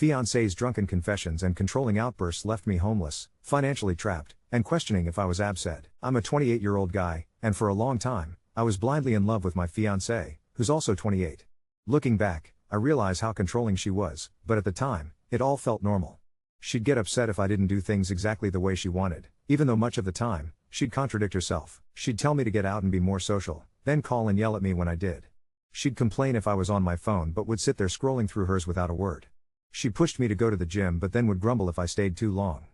Fiancée's drunken confessions and controlling outbursts left me homeless, financially trapped, and questioning if I was Ab-sed. I'm a 28-year-old guy, and for a long time, I was blindly in love with my fiancée, who's also 28. Looking back, I realize how controlling she was, but at the time, it all felt normal. She'd get upset if I didn't do things exactly the way she wanted, even though much of the time, she'd contradict herself. She'd tell me to get out and be more social, then call and yell at me when I did. She'd complain if I was on my phone but would sit there scrolling through hers without a word. She pushed me to go to the gym but then would grumble if I stayed too long.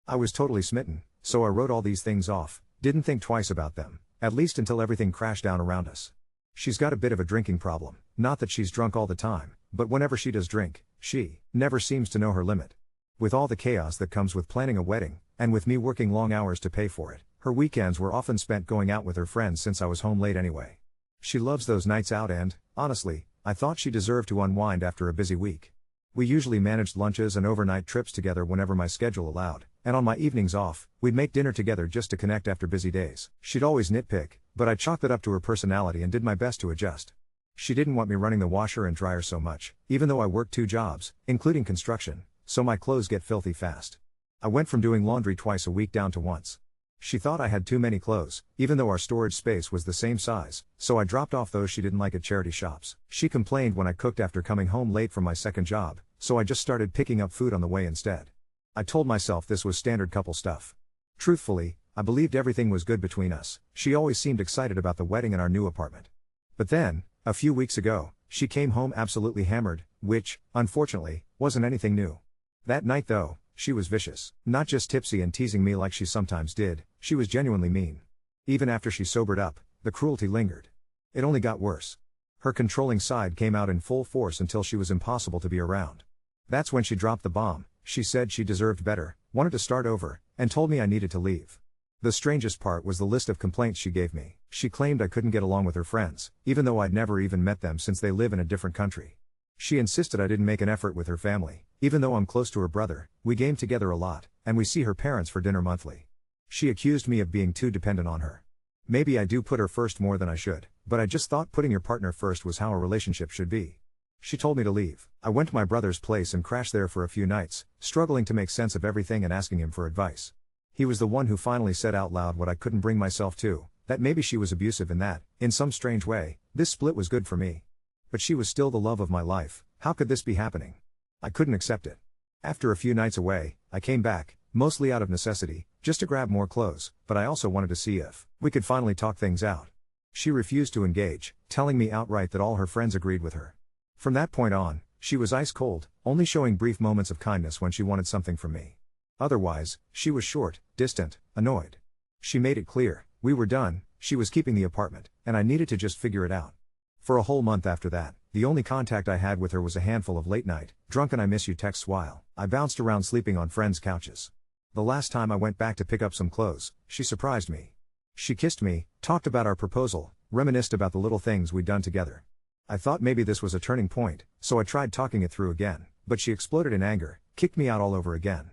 I was totally smitten, so I wrote all these things off, didn't think twice about them, at least until everything crashed down around us. She's got a bit of a drinking problem, not that she's drunk all the time, but whenever she does drink, she never seems to know her limit. With all the chaos that comes with planning a wedding, and with me working long hours to pay for it, her weekends were often spent going out with her friends since I was home late anyway. She loves those nights out and, honestly, I thought she deserved to unwind after a busy week. We usually managed lunches and overnight trips together whenever my schedule allowed, and on my evenings off, we'd make dinner together just to connect after busy days. She'd always nitpick, but I chalked it up to her personality and did my best to adjust. She didn't want me running the washer and dryer so much, even though I work 2 jobs, including construction, so my clothes get filthy fast. I went from doing laundry twice a week down to once. She thought I had too many clothes, even though our storage space was the same size, so I dropped off those she didn't like at charity shops. She complained when I cooked after coming home late from my second job, so I just started picking up food on the way instead. I told myself this was standard couple stuff. Truthfully, I believed everything was good between us. She always seemed excited about the wedding and our new apartment. But then, a few weeks ago, she came home absolutely hammered, which, unfortunately, wasn't anything new. That night though, she was vicious. Not just tipsy and teasing me like she sometimes did, she was genuinely mean. Even after she sobered up, the cruelty lingered. It only got worse. Her controlling side came out in full force until she was impossible to be around. That's when she dropped the bomb. She said she deserved better, wanted to start over, and told me I needed to leave. The strangest part was the list of complaints she gave me. She claimed I couldn't get along with her friends, even though I'd never even met them since they live in a different country. She insisted I didn't make an effort with her family, even though I'm close to her brother, we game together a lot, and we see her parents for dinner monthly. She accused me of being too dependent on her. Maybe I do put her first more than I should, but I just thought putting your partner first was how a relationship should be. She told me to leave. I went to my brother's place and crashed there for a few nights, struggling to make sense of everything and asking him for advice. He was the one who finally said out loud what I couldn't bring myself to, that maybe she was abusive and that, in some strange way, this split was good for me. But she was still the love of my life. How could this be happening? I couldn't accept it. After a few nights away, I came back, mostly out of necessity, just to grab more clothes, but I also wanted to see if we could finally talk things out. She refused to engage, telling me outright that all her friends agreed with her. From that point on, she was ice cold, only showing brief moments of kindness when she wanted something from me. Otherwise, she was short, distant, annoyed. She made it clear, we were done, she was keeping the apartment, and I needed to just figure it out. For a whole month after that, the only contact I had with her was a handful of late-night, drunken I miss you texts while I bounced around sleeping on friends' couches. The last time I went back to pick up some clothes, she surprised me. She kissed me, talked about our proposal, reminisced about the little things we'd done together. I thought maybe this was a turning point, so I tried talking it through again, but she exploded in anger, kicked me out all over again.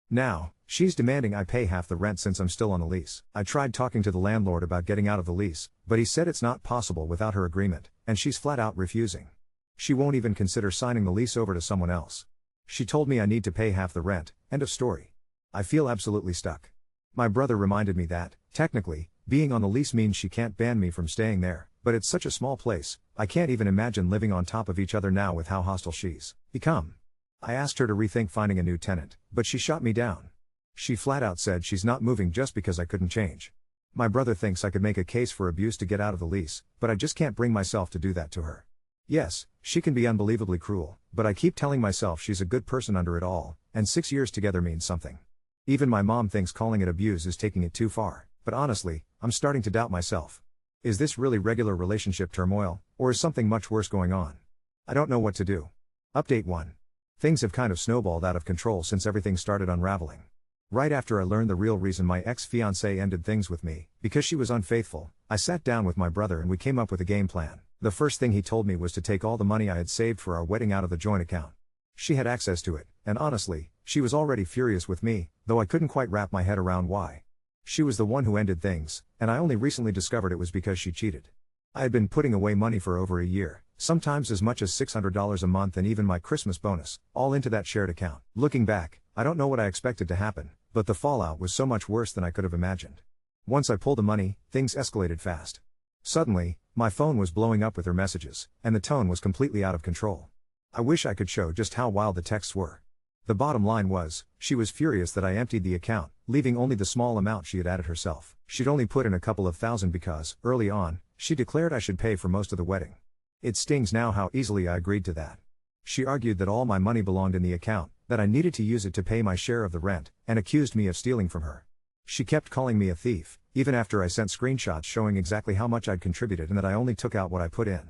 Now, she's demanding I pay half the rent since I'm still on the lease. I tried talking to the landlord about getting out of the lease, but he said it's not possible without her agreement, and she's flat out refusing. She won't even consider signing the lease over to someone else. She told me I need to pay half the rent, end of story. I feel absolutely stuck. My brother reminded me that, technically, being on the lease means she can't ban me from staying there, but it's such a small place, I can't even imagine living on top of each other now with how hostile she's become. I asked her to rethink finding a new tenant, but she shot me down. She flat out said she's not moving just because I couldn't change. My brother thinks I could make a case for abuse to get out of the lease, but I just can't bring myself to do that to her. Yes, she can be unbelievably cruel, but I keep telling myself she's a good person under it all, and 6 years together means something. Even my mom thinks calling it abuse is taking it too far, but honestly, I'm starting to doubt myself. Is this really regular relationship turmoil, or is something much worse going on? I don't know what to do. Update 1. Things have kind of snowballed out of control since everything started unraveling. Right after I learned the real reason my ex-fiancée ended things with me, because she was unfaithful, I sat down with my brother and we came up with a game plan. The first thing he told me was to take all the money I had saved for our wedding out of the joint account. She had access to it, and honestly, she was already furious with me, though I couldn't quite wrap my head around why. She was the one who ended things, and I only recently discovered it was because she cheated. I had been putting away money for over a year, sometimes as much as $600 a month, and even my Christmas bonus, all into that shared account. Looking back, I don't know what I expected to happen, but the fallout was so much worse than I could have imagined. Once I pulled the money, things escalated fast. Suddenly, my phone was blowing up with her messages, and the tone was completely out of control. I wish I could show just how wild the texts were. The bottom line was, she was furious that I emptied the account, leaving only the small amount she had added herself. She'd only put in a couple of thousand because, early on, she declared I should pay for most of the wedding. It stings now how easily I agreed to that. She argued that all my money belonged in the account, that I needed to use it to pay my share of the rent, and accused me of stealing from her. She kept calling me a thief, even after I sent screenshots showing exactly how much I'd contributed and that I only took out what I put in.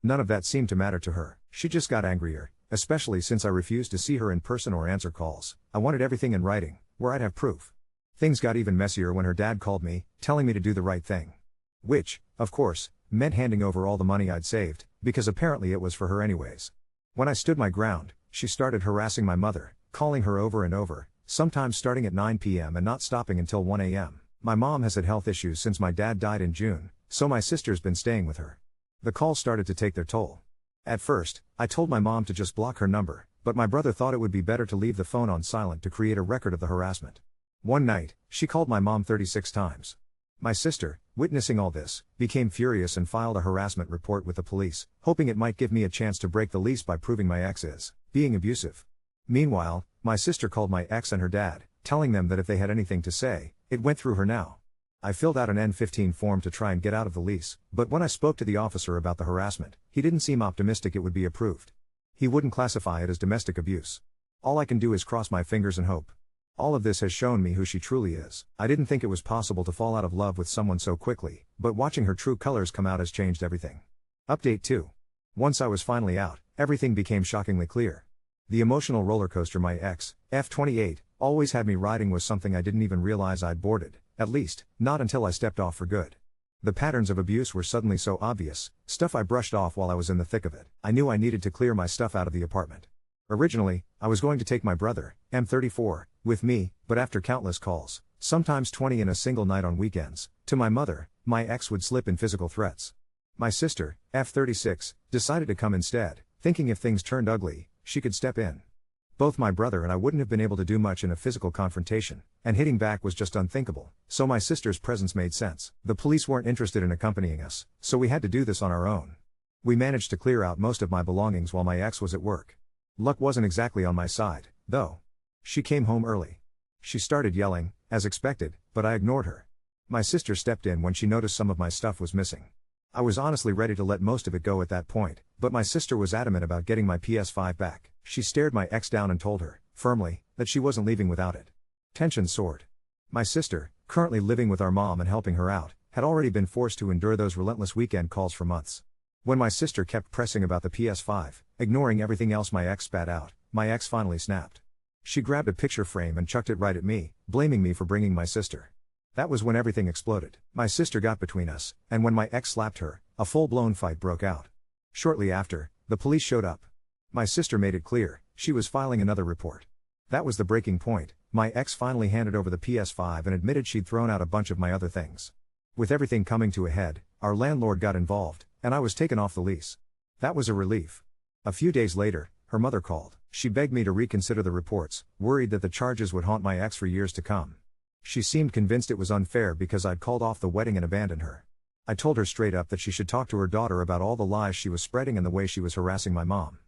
None of that seemed to matter to her. She just got angrier, especially since I refused to see her in person or answer calls. I wanted everything in writing, where I'd have proof. Things got even messier when her dad called me, telling me to do the right thing. Which, of course, meant handing over all the money I'd saved, because apparently it was for her anyways. When I stood my ground, she started harassing my mother, calling her over and over, sometimes starting at 9 p.m. and not stopping until 1 a.m. My mom has had health issues since my dad died in June, so my sister's been staying with her. The calls started to take their toll. At first, I told my mom to just block her number, but my brother thought it would be better to leave the phone on silent to create a record of the harassment. One night, she called my mom 36 times. My sister, witnessing all this, became furious and filed a harassment report with the police, hoping it might give me a chance to break the lease by proving my ex is being abusive. Meanwhile, my sister called my ex and her dad, telling them that if they had anything to say, it went through her now. I filled out an N-15 form to try and get out of the lease, but when I spoke to the officer about the harassment, he didn't seem optimistic it would be approved. He wouldn't classify it as domestic abuse. All I can do is cross my fingers and hope. All of this has shown me who she truly is. I didn't think it was possible to fall out of love with someone so quickly, but watching her true colors come out has changed everything. Update 2. Once I was finally out, everything became shockingly clear. The emotional roller coaster my ex, F28, always had me riding was something I didn't even realize I'd boarded, at least, not until I stepped off for good. The patterns of abuse were suddenly so obvious, stuff I brushed off while I was in the thick of it. I knew I needed to clear my stuff out of the apartment. Originally, I was going to take my brother, M34, with me, but after countless calls, sometimes 20 in a single night on weekends, to my mother, my ex would slip in physical threats. My sister, F36, decided to come instead, thinking if things turned ugly, she could step in. Both my brother and I wouldn't have been able to do much in a physical confrontation, and hitting back was just unthinkable, so my sister's presence made sense. The police weren't interested in accompanying us, so we had to do this on our own. We managed to clear out most of my belongings while my ex was at work. Luck wasn't exactly on my side, though. She came home early. She started yelling, as expected, but I ignored her. My sister stepped in when she noticed some of my stuff was missing. I was honestly ready to let most of it go at that point, but my sister was adamant about getting my PS5 back. She stared my ex down and told her, firmly, that she wasn't leaving without it. Tension soared. My sister, currently living with our mom and helping her out, had already been forced to endure those relentless weekend calls for months. When my sister kept pressing about the PS5, ignoring everything else my ex spat out, my ex finally snapped. She grabbed a picture frame and chucked it right at me, blaming me for bringing my sister. That was when everything exploded. My sister got between us, and when my ex slapped her, a full-blown fight broke out. Shortly after, the police showed up. My sister made it clear, she was filing another report. That was the breaking point. My ex finally handed over the PS5 and admitted she'd thrown out a bunch of my other things. With everything coming to a head, our landlord got involved, and I was taken off the lease. That was a relief. A few days later, her mother called. She begged me to reconsider the reports, worried that the charges would haunt my ex for years to come. She seemed convinced it was unfair because I'd called off the wedding and abandoned her. I told her straight up that she should talk to her daughter about all the lies she was spreading and the way she was harassing my mom.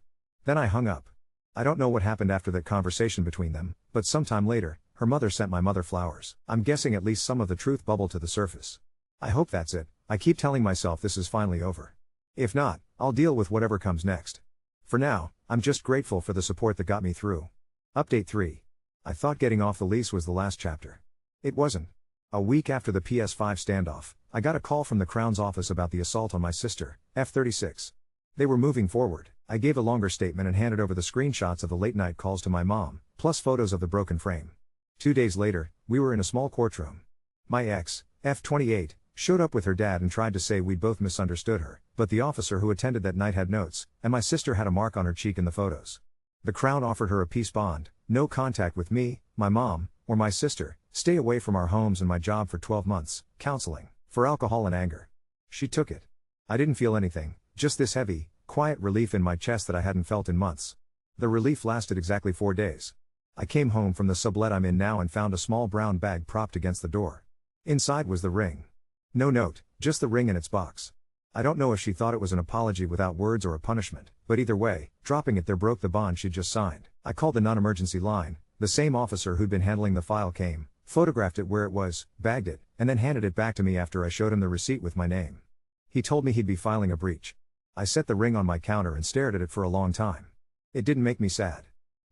Then I hung up. I don't know what happened after that conversation between them, but sometime later, her mother sent my mother flowers. I'm guessing at least some of the truth bubbled to the surface. I hope that's it. I keep telling myself this is finally over. If not, I'll deal with whatever comes next. For now, I'm just grateful for the support that got me through. Update 3. I thought getting off the lease was the last chapter. It wasn't. A week after the PS5 standoff, I got a call from the Crown's office about the assault on my sister, F36. They were moving forward. I gave a longer statement and handed over the screenshots of the late-night calls to my mom, plus photos of the broken frame. 2 days later, we were in a small courtroom. My ex, F28, showed up with her dad and tried to say we'd both misunderstood her, but the officer who attended that night had notes, and my sister had a mark on her cheek in the photos. The Crown offered her a peace bond, no contact with me, my mom, or my sister, stay away from our homes and my job for 12 months, counseling, for alcohol and anger. She took it. I didn't feel anything, just this heavy, quiet relief in my chest that I hadn't felt in months. The relief lasted exactly 4 days. I came home from the sublet I'm in now and found a small brown bag propped against the door. Inside was the ring. No note, just the ring in its box. I don't know if she thought it was an apology without words or a punishment, but either way, dropping it there broke the bond she'd just signed. I called the non-emergency line. The same officer who'd been handling the file came, photographed it where it was, bagged it, and then handed it back to me after I showed him the receipt with my name. He told me he'd be filing a breach. I set the ring on my counter and stared at it for a long time. It didn't make me sad.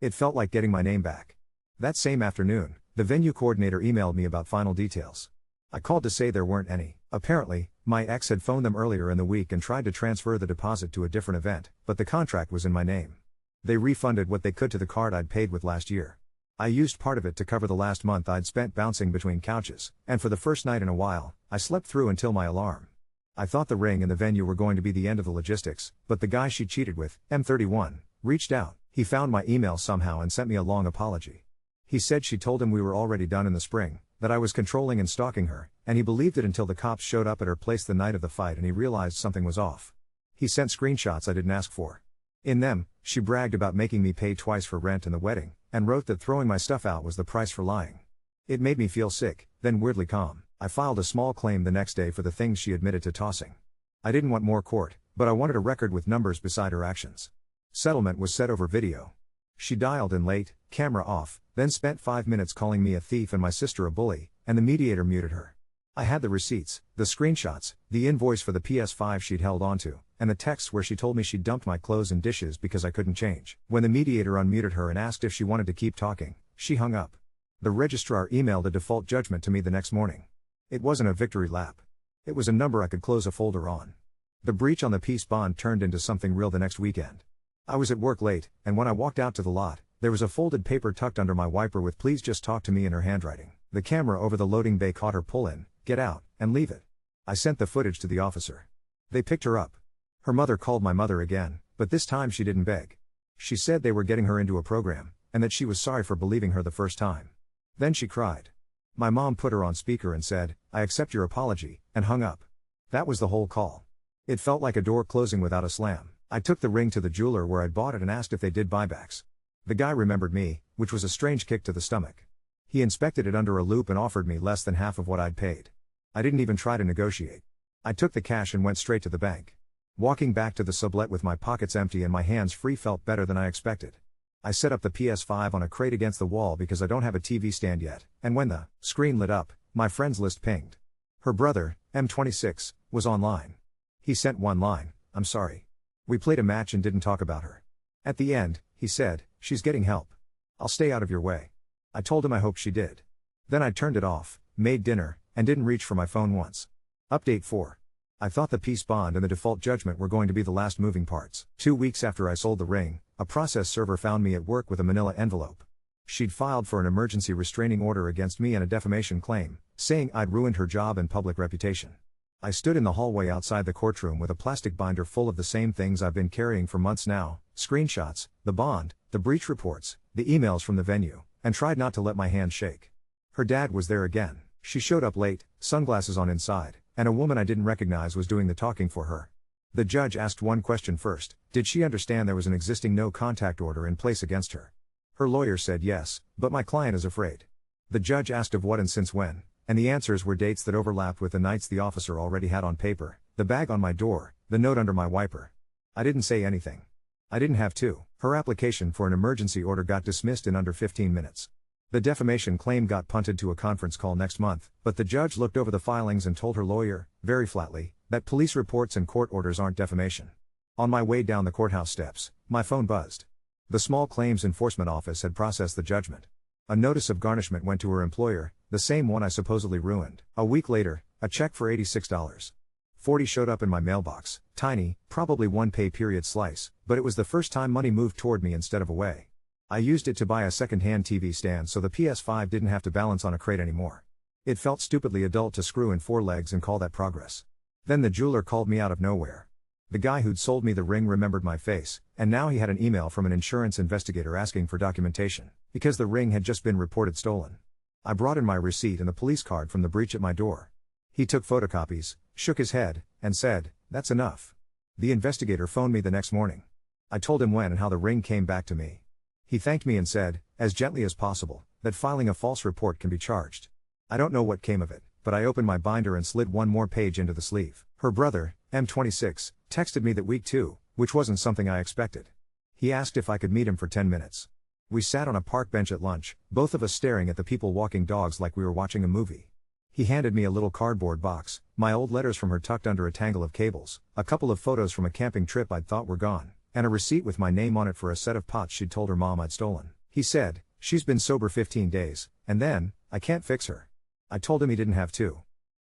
It felt like getting my name back. That same afternoon, the venue coordinator emailed me about final details. I called to say there weren't any. Apparently, my ex had phoned them earlier in the week and tried to transfer the deposit to a different event, but the contract was in my name. They refunded what they could to the card I'd paid with last year. I used part of it to cover the last month I'd spent bouncing between couches, and for the first night in a while, I slept through until my alarm. I thought the ring and the venue were going to be the end of the logistics, but the guy she cheated with, M31, reached out. He found my email somehow and sent me a long apology. He said she told him we were already done in the spring, that I was controlling and stalking her, and he believed it until the cops showed up at her place the night of the fight and he realized something was off. He sent screenshots I didn't ask for. In them, she bragged about making me pay twice for rent and the wedding, and wrote that throwing my stuff out was the price for lying. It made me feel sick, then weirdly calm. I filed a small claim the next day for the things she admitted to tossing. I didn't want more court, but I wanted a record with numbers beside her actions. Settlement was set over video. She dialed in late, camera off, then spent 5 minutes calling me a thief and my sister a bully, and the mediator muted her. I had the receipts, the screenshots, the invoice for the PS5 she'd held onto, and the texts where she told me she'd dumped my clothes and dishes because I couldn't change. When the mediator unmuted her and asked if she wanted to keep talking, she hung up. The registrar emailed a default judgment to me the next morning. It wasn't a victory lap. It was a number I could close a folder on. The breach on the peace bond turned into something real the next weekend. I was at work late, and when I walked out to the lot, there was a folded paper tucked under my wiper with "Please just talk to me" in her handwriting. The camera over the loading bay caught her pull in, "Get out, and leave it." I sent the footage to the officer. They picked her up. Her mother called my mother again, but this time she didn't beg. She said they were getting her into a program, and that she was sorry for believing her the first time. Then she cried. My mom put her on speaker and said, "I accept your apology," and hung up. That was the whole call. It felt like a door closing without a slam. I took the ring to the jeweler where I'd bought it and asked if they did buybacks. The guy remembered me, which was a strange kick to the stomach. He inspected it under a loupe and offered me less than half of what I'd paid. I didn't even try to negotiate. I took the cash and went straight to the bank. Walking back to the sublet with my pockets empty and my hands free felt better than I expected. I set up the PS5 on a crate against the wall because I don't have a TV stand yet, and when the screen lit up, my friends list pinged. Her brother, M26, was online. He sent one line, "I'm sorry. We played a match and didn't talk about her." At the end, he said, "She's getting help. I'll stay out of your way." I told him I hoped she did. Then I turned it off, made dinner, and didn't reach for my phone once. Update 4. I thought the peace bond and the default judgment were going to be the last moving parts. 2 weeks after I sold the ring, a process server found me at work with a manila envelope. She'd filed for an emergency restraining order against me and a defamation claim, saying I'd ruined her job and public reputation. I stood in the hallway outside the courtroom with a plastic binder full of the same things I've been carrying for months now: screenshots, the bond, the breach reports, the emails from the venue, and tried not to let my hands shake. Her dad was there again. She showed up late, sunglasses on inside, and a woman I didn't recognize was doing the talking for her. The judge asked one question first: did she understand there was an existing no-contact order in place against her? Her lawyer said yes, but my client is afraid. The judge asked of what and since when, and the answers were dates that overlapped with the nights the officer already had on paper, the bag on my door, the note under my wiper. I didn't say anything. I didn't have to. Her application for an emergency order got dismissed in under 15 minutes. The defamation claim got punted to a conference call next month, but the judge looked over the filings and told her lawyer, very flatly, that police reports and court orders aren't defamation. On my way down the courthouse steps, my phone buzzed. The Small Claims Enforcement Office had processed the judgment. A notice of garnishment went to her employer, the same one I supposedly ruined. A week later, a check for $86.40 showed up in my mailbox, tiny, probably one pay period slice, but it was the first time money moved toward me instead of away. I used it to buy a second-hand TV stand so the PS5 didn't have to balance on a crate anymore. It felt stupidly adult to screw in 4 legs and call that progress. Then the jeweler called me out of nowhere. The guy who'd sold me the ring remembered my face, and now he had an email from an insurance investigator asking for documentation, because the ring had just been reported stolen. I brought in my receipt and the police card from the breach at my door. He took photocopies, shook his head, and said, "That's enough. The investigator phoned me the next morning. I told him when and how the ring came back to me. He thanked me and said, as gently as possible, that filing a false report can be charged. I don't know what came of it, but I opened my binder and slid one more page into the sleeve. Her brother, M26, texted me that week 2, which wasn't something I expected. He asked if I could meet him for 10 minutes. We sat on a park bench at lunch, both of us staring at the people walking dogs like we were watching a movie. He handed me a little cardboard box, my old letters from her tucked under a tangle of cables, a couple of photos from a camping trip I'd thought were gone, and a receipt with my name on it for a set of pots she'd told her mom I'd stolen. He said, "She's been sober 15 days, and then, I can't fix her." I told him he didn't have to.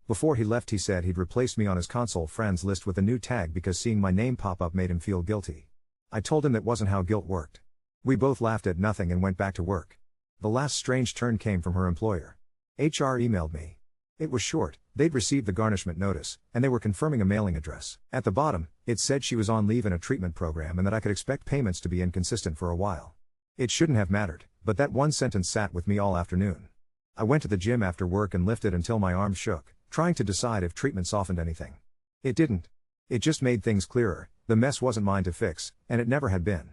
Before he left he said he'd replaced me on his console friends list with a new tag because seeing my name pop up made him feel guilty. I told him that wasn't how guilt worked. We both laughed at nothing and went back to work. The last strange turn came from her employer. HR emailed me. It was short, they'd received the garnishment notice, and they were confirming a mailing address. At the bottom, it said she was on leave in a treatment program and that I could expect payments to be inconsistent for a while. It shouldn't have mattered, but that one sentence sat with me all afternoon. I went to the gym after work and lifted until my arms shook, trying to decide if treatment softened anything. It didn't. It just made things clearer. The mess wasn't mine to fix, and it never had been.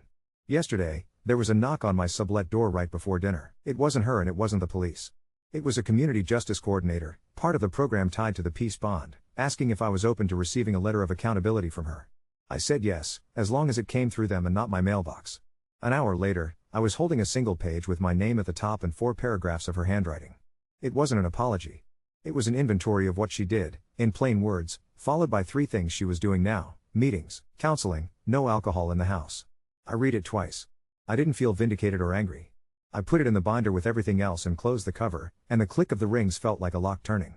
Yesterday, there was a knock on my sublet door right before dinner. It wasn't her and it wasn't the police. It was a community justice coordinator, part of the program tied to the peace bond, asking if I was open to receiving a letter of accountability from her. I said yes, as long as it came through them and not my mailbox. An hour later, I was holding a single page with my name at the top and 4 paragraphs of her handwriting. It wasn't an apology. It was an inventory of what she did, in plain words, followed by 3 things she was doing now: meetings, counseling, no alcohol in the house. I read it twice. I didn't feel vindicated or angry. I put it in the binder with everything else and closed the cover, and the click of the rings felt like a lock turning.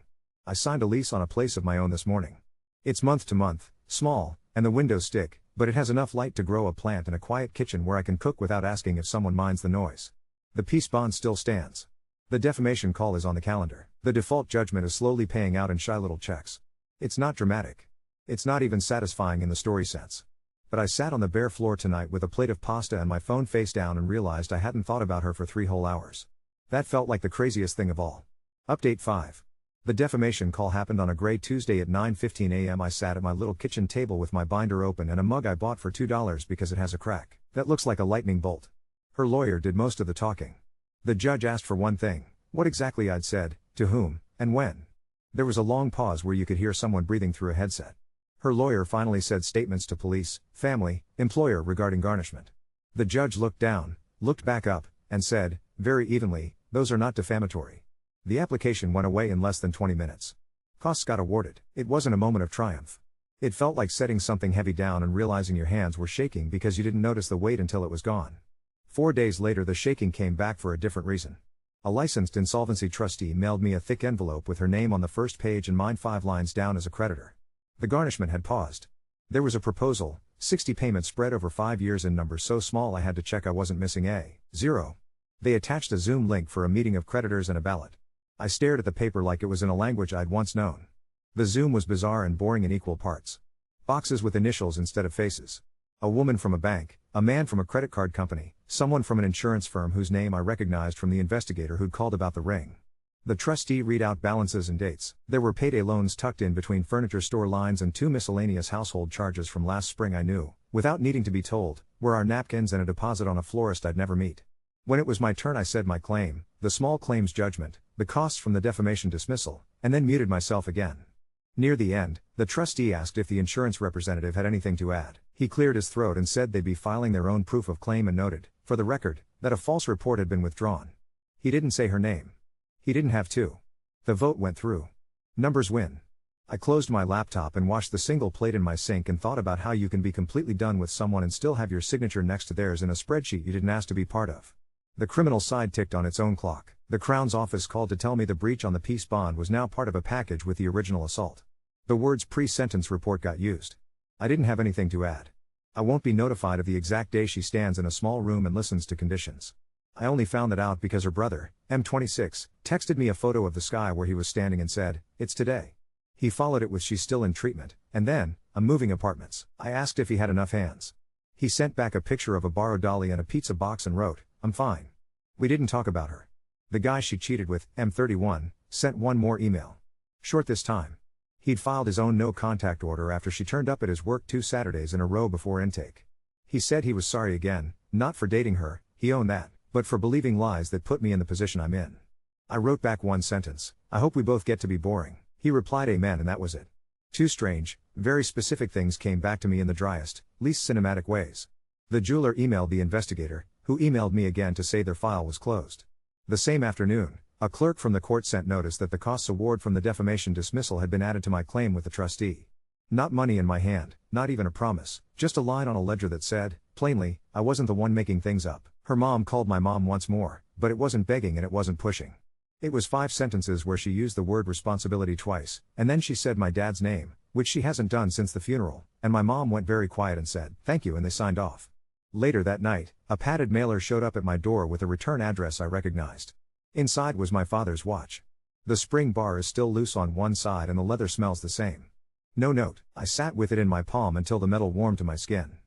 I signed a lease on a place of my own this morning. It's month to month, small, and the windows stick, but it has enough light to grow a plant and a quiet kitchen where I can cook without asking if someone minds the noise. The peace bond still stands. The defamation call is on the calendar. The default judgment is slowly paying out in shy little checks. It's not dramatic. It's not even satisfying in the story sense. But I sat on the bare floor tonight with a plate of pasta and my phone face down and realized I hadn't thought about her for 3 whole hours. That felt like the craziest thing of all. Update 5. The defamation call happened on a gray Tuesday at 9:15 a.m. I sat at my little kitchen table with my binder open and a mug I bought for $2 because it has a crack that looks like a lightning bolt. Her lawyer did most of the talking. The judge asked for one thing: what exactly I'd said, to whom, and when. There was a long pause where you could hear someone breathing through a headset. Her lawyer finally said statements to police, family, employer regarding garnishment. The judge looked down, looked back up, and said, very evenly, "Those are not defamatory." The application went away in less than 20 minutes. Costs got awarded. It wasn't a moment of triumph. It felt like setting something heavy down and realizing your hands were shaking because you didn't notice the weight until it was gone. 4 days later the shaking came back for a different reason. A licensed insolvency trustee mailed me a thick envelope with her name on the first page and mine 5 lines down as a creditor. The garnishment had paused. There was a proposal, 60 payments spread over 5 years in numbers so small I had to check I wasn't missing a 0. They attached a Zoom link for a meeting of creditors and a ballot. I stared at the paper like it was in a language I'd once known. The Zoom was bizarre and boring in equal parts. Boxes with initials instead of faces. A woman from a bank, a man from a credit card company, someone from an insurance firm whose name I recognized from the investigator who'd called about the ring. The trustee read out balances and dates. There were payday loans tucked in between furniture store lines and 2 miscellaneous household charges from last spring I knew, without needing to be told, were our napkins and a deposit on a florist I'd never meet. When it was my turn I said my claim, the small claims judgment, the costs from the defamation dismissal, and then muted myself again. Near the end, the trustee asked if the insurance representative had anything to add. He cleared his throat and said they'd be filing their own proof of claim and noted, for the record, that a false report had been withdrawn. He didn't say her name. He didn't have to. The vote went through. Numbers win. I closed my laptop and washed the single plate in my sink and thought about how you can be completely done with someone and still have your signature next to theirs in a spreadsheet you didn't ask to be part of. The criminal side ticked on its own clock. The Crown's office called to tell me the breach on the peace bond was now part of a package with the original assault. The words pre-sentence report got used. I didn't have anything to add. I won't be notified of the exact day she stands in a small room and listens to conditions. I only found that out because her brother, M26, texted me a photo of the sky where he was standing and said, "It's today." He followed it with "She's still in treatment," and then, "I'm moving apartments." I asked if he had enough hands. He sent back a picture of a borrowed dolly and a pizza box and wrote, "I'm fine." We didn't talk about her. The guy she cheated with, M31, sent one more email. Short this time. He'd filed his own no-contact order after she turned up at his work 2 Saturdays in a row before intake. He said he was sorry again, not for dating her, he owned that, but for believing lies that put me in the position I'm in. I wrote back one sentence, "I hope we both get to be boring." He replied amen, and that was it. 2 strange, very specific things came back to me in the driest, least cinematic ways. The jeweler emailed the investigator, who emailed me again to say their file was closed. The same afternoon, a clerk from the court sent notice that the costs award from the defamation dismissal had been added to my claim with the trustee. Not money in my hand, not even a promise, just a line on a ledger that said, plainly, I wasn't the one making things up. Her mom called my mom once more, but it wasn't begging and it wasn't pushing. It was 5 sentences where she used the word responsibility twice, and then she said my dad's name, which she hasn't done since the funeral, and my mom went very quiet and said, "Thank you," and they signed off. Later that night, a padded mailer showed up at my door with a return address I recognized. Inside was my father's watch. The spring bar is still loose on one side and the leather smells the same. No note. I sat with it in my palm until the metal warmed to my skin.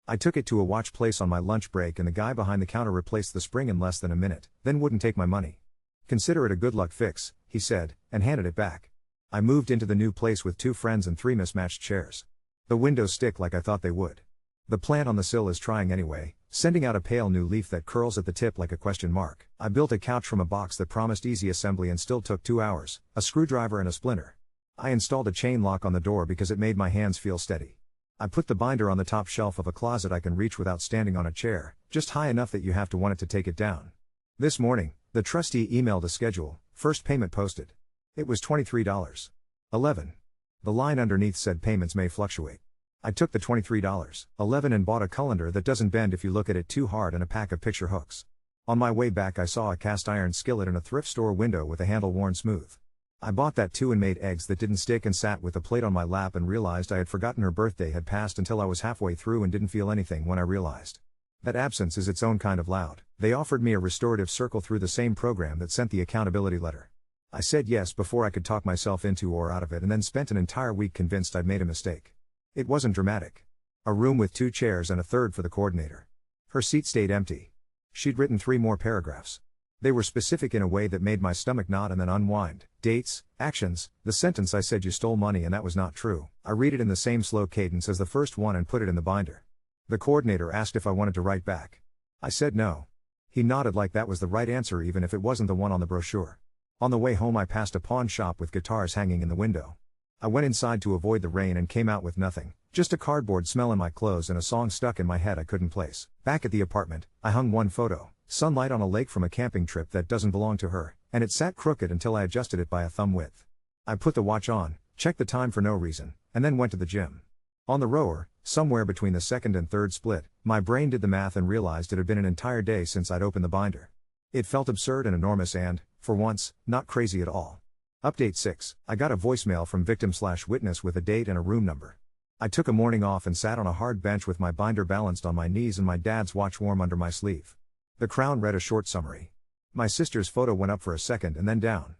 I took it to a watch place on my lunch break and the guy behind the counter replaced the spring in less than a minute, then wouldn't take my money. "Consider it a good luck fix," he said, and handed it back. I moved into the new place with 2 friends and 3 mismatched chairs. The windows stick like I thought they would. The plant on the sill is trying anyway, sending out a pale new leaf that curls at the tip like a question mark. I built a couch from a box that promised easy assembly and still took 2 hours, a screwdriver and a splinter. I installed a chain lock on the door because it made my hands feel steady. I put the binder on the top shelf of a closet I can reach without standing on a chair, just high enough that you have to want it to take it down. This morning, the trustee emailed a schedule, first payment posted. It was $23.11. The line underneath said payments may fluctuate. I took the $23.11 and bought a colander that doesn't bend if you look at it too hard and a pack of picture hooks. On my way back I saw a cast iron skillet in a thrift store window with a handle worn smooth. I bought that too and made eggs that didn't stick and sat with a plate on my lap and realized I had forgotten her birthday had passed until I was halfway through and didn't feel anything when I realized that absence is its own kind of loud. They offered me a restorative circle through the same program that sent the accountability letter. I said yes before I could talk myself into or out of it and then spent an entire week convinced I'd made a mistake. It wasn't dramatic. A room with 2 chairs and a third for the coordinator. Her seat stayed empty. She'd written 3 more paragraphs. They were specific in a way that made my stomach knot and then unwind. Dates, actions, the sentence I said you stole money and that was not true. I read it in the same slow cadence as the first one and put it in the binder. The coordinator asked if I wanted to write back. I said no. He nodded like that was the right answer even if it wasn't the one on the brochure. On the way home I passed a pawn shop with guitars hanging in the window. I went inside to avoid the rain and came out with nothing, just a cardboard smell in my clothes and a song stuck in my head I couldn't place. Back at the apartment, I hung one photo, sunlight on a lake from a camping trip that doesn't belong to her, and it sat crooked until I adjusted it by a thumb width. I put the watch on, checked the time for no reason, and then went to the gym. On the rower, somewhere between the second and third split, my brain did the math and realized it had been an entire day since I'd opened the binder. It felt absurd and enormous and, for once, not crazy at all. Update 6. I got a voicemail from victim/witness with a date and a room number. I took a morning off and sat on a hard bench with my binder balanced on my knees and my dad's watch warm under my sleeve. The Crown read a short summary. My sister's photo went up for a second and then down.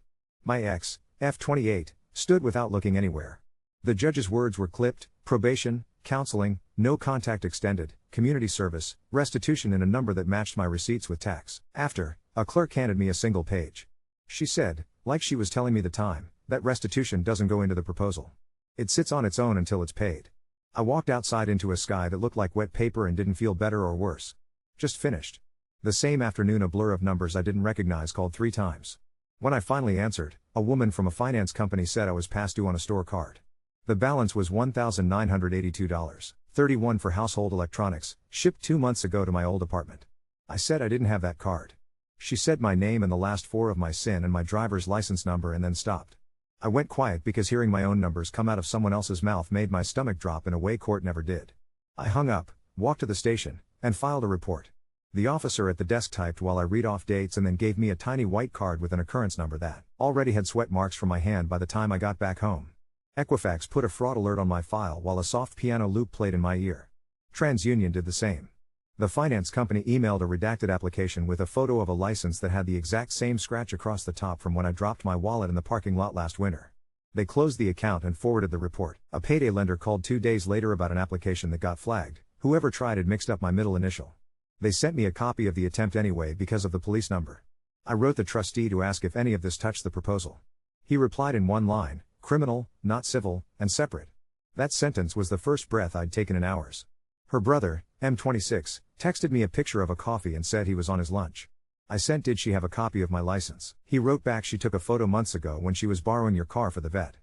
My ex, F28, stood without looking anywhere. The judge's words were clipped: probation, counseling, no contact extended, community service, restitution in a number that matched my receipts with tax. After, a clerk handed me a single page. She said, like she was telling me the time, that restitution doesn't go into the proposal. It sits on its own until it's paid. I walked outside into a sky that looked like wet paper and didn't feel better or worse. Just finished. The same afternoon a blur of numbers I didn't recognize called 3 times. When I finally answered, a woman from a finance company said I was past due on a store card. The balance was $1,982.31 for household electronics, shipped 2 months ago to my old apartment. I said I didn't have that card. She said my name and the last 4 of my SIN and my driver's license number and then stopped. I went quiet because hearing my own numbers come out of someone else's mouth made my stomach drop in a way court never did. I hung up, walked to the station, and filed a report. The officer at the desk typed while I read off dates and then gave me a tiny white card with an occurrence number that already had sweat marks from my hand by the time I got back home. Equifax put a fraud alert on my file while a soft piano loop played in my ear. TransUnion did the same. The finance company emailed a redacted application with a photo of a license that had the exact same scratch across the top from when I dropped my wallet in the parking lot last winter. They closed the account and forwarded the report. A payday lender called 2 days later about an application that got flagged. Whoever tried had mixed up my middle initial. They sent me a copy of the attempt anyway because of the police number. I wrote the trustee to ask if any of this touched the proposal. He replied in one line, criminal, not civil, and separate. That sentence was the first breath I'd taken in hours. Her brother, M26, texted me a picture of a coffee and said he was on his lunch. I sent did she have a copy of my license. He wrote back she took a photo months ago when she was borrowing your car for the vet.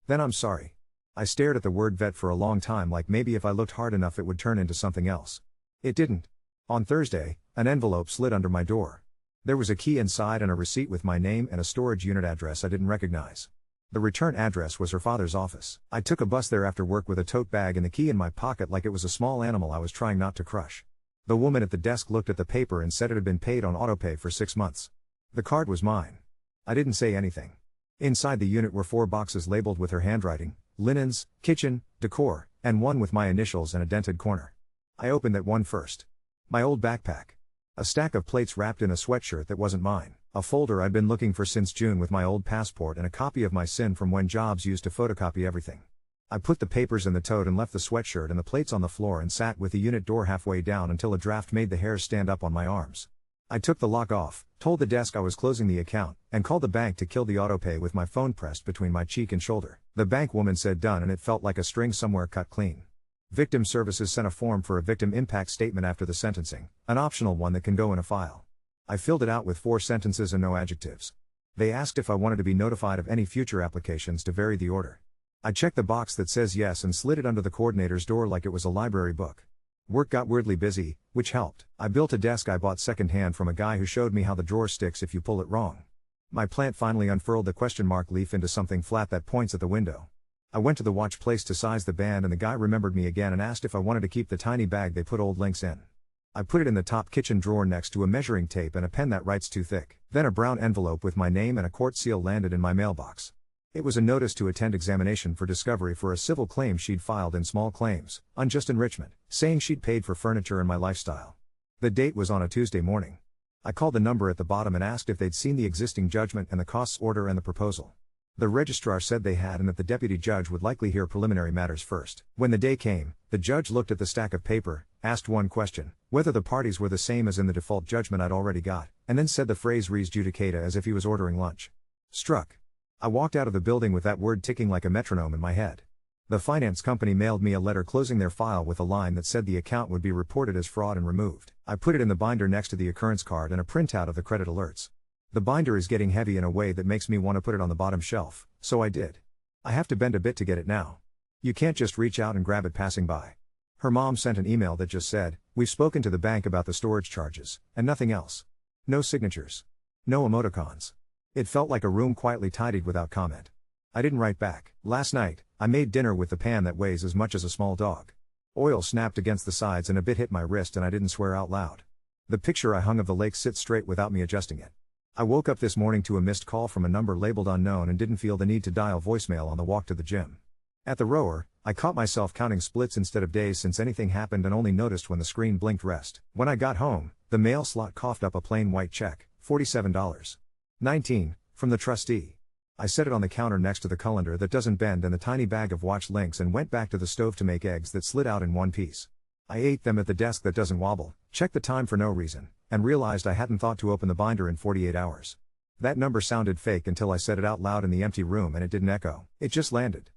Then I'm sorry. I stared at the word vet for a long time like maybe if I looked hard enough it would turn into something else. It didn't. On Thursday, an envelope slid under my door. There was a key inside and a receipt with my name and a storage unit address I didn't recognize. The return address was her father's office. I took a bus there after work with a tote bag and the key in my pocket like it was a small animal I was trying not to crush. The woman at the desk looked at the paper and said it had been paid on autopay for 6 months. The card was mine. I didn't say anything. Inside the unit were 4 boxes labeled with her handwriting, linens, kitchen, decor, and one with my initials and a dented corner. I opened that one first. My old backpack. A stack of plates wrapped in a sweatshirt that wasn't mine. A folder I'd been looking for since June with my old passport and a copy of my SIN from when jobs used to photocopy everything. I put the papers in the tote and left the sweatshirt and the plates on the floor and sat with the unit door halfway down until a draft made the hairs stand up on my arms. I took the lock off, told the desk I was closing the account, and called the bank to kill the autopay with my phone pressed between my cheek and shoulder. The bank woman said done and it felt like a string somewhere cut clean. Victim Services sent a form for a victim impact statement after the sentencing, an optional one that can go in a file. I filled it out with 4 sentences and no adjectives. They asked if I wanted to be notified of any future applications to vary the order. I checked the box that says yes and slid it under the coordinator's door like it was a library book. Work got weirdly busy, which helped. I built a desk I bought secondhand from a guy who showed me how the drawer sticks if you pull it wrong. My plant finally unfurled the question mark leaf into something flat that points at the window. I went to the watch place to size the band and the guy remembered me again and asked if I wanted to keep the tiny bag they put old links in. I put it in the top kitchen drawer next to a measuring tape and a pen that writes too thick. Then a brown envelope with my name and a court seal landed in my mailbox. It was a notice to attend examination for discovery for a civil claim she'd filed in small claims, unjust enrichment, saying she'd paid for furniture and my lifestyle. The date was on a Tuesday morning. I called the number at the bottom and asked if they'd seen the existing judgment and the costs order and the proposal. The registrar said they had and that the deputy judge would likely hear preliminary matters first. When the day came, the judge looked at the stack of paper, asked one question, whether the parties were the same as in the default judgment I'd already got, and then said the phrase res judicata as if he was ordering lunch. Struck. I walked out of the building with that word ticking like a metronome in my head. The finance company mailed me a letter closing their file with a line that said the account would be reported as fraud and removed. I put it in the binder next to the occurrence card and a printout of the credit alerts. The binder is getting heavy in a way that makes me want to put it on the bottom shelf, so I did. I have to bend a bit to get it now. You can't just reach out and grab it passing by. Her mom sent an email that just said, "We've spoken to the bank about the storage charges," and nothing else. No signatures. No emoticons. It felt like a room quietly tidied without comment. I didn't write back. Last night, I made dinner with the pan that weighs as much as a small dog. Oil snapped against the sides and a bit hit my wrist and I didn't swear out loud. The picture I hung of the lake sits straight without me adjusting it. I woke up this morning to a missed call from a number labeled unknown and didn't feel the need to dial voicemail on the walk to the gym. At the rower, I caught myself counting splits instead of days since anything happened and only noticed when the screen blinked rest. When I got home, the mail slot coughed up a plain white check, $47.19, from the trustee. I set it on the counter next to the colander that doesn't bend and the tiny bag of watch links and went back to the stove to make eggs that slid out in one piece. I ate them at the desk that doesn't wobble, checked the time for no reason, and realized I hadn't thought to open the binder in 48 hours. That number sounded fake until I said it out loud in the empty room and it didn't echo. It just landed.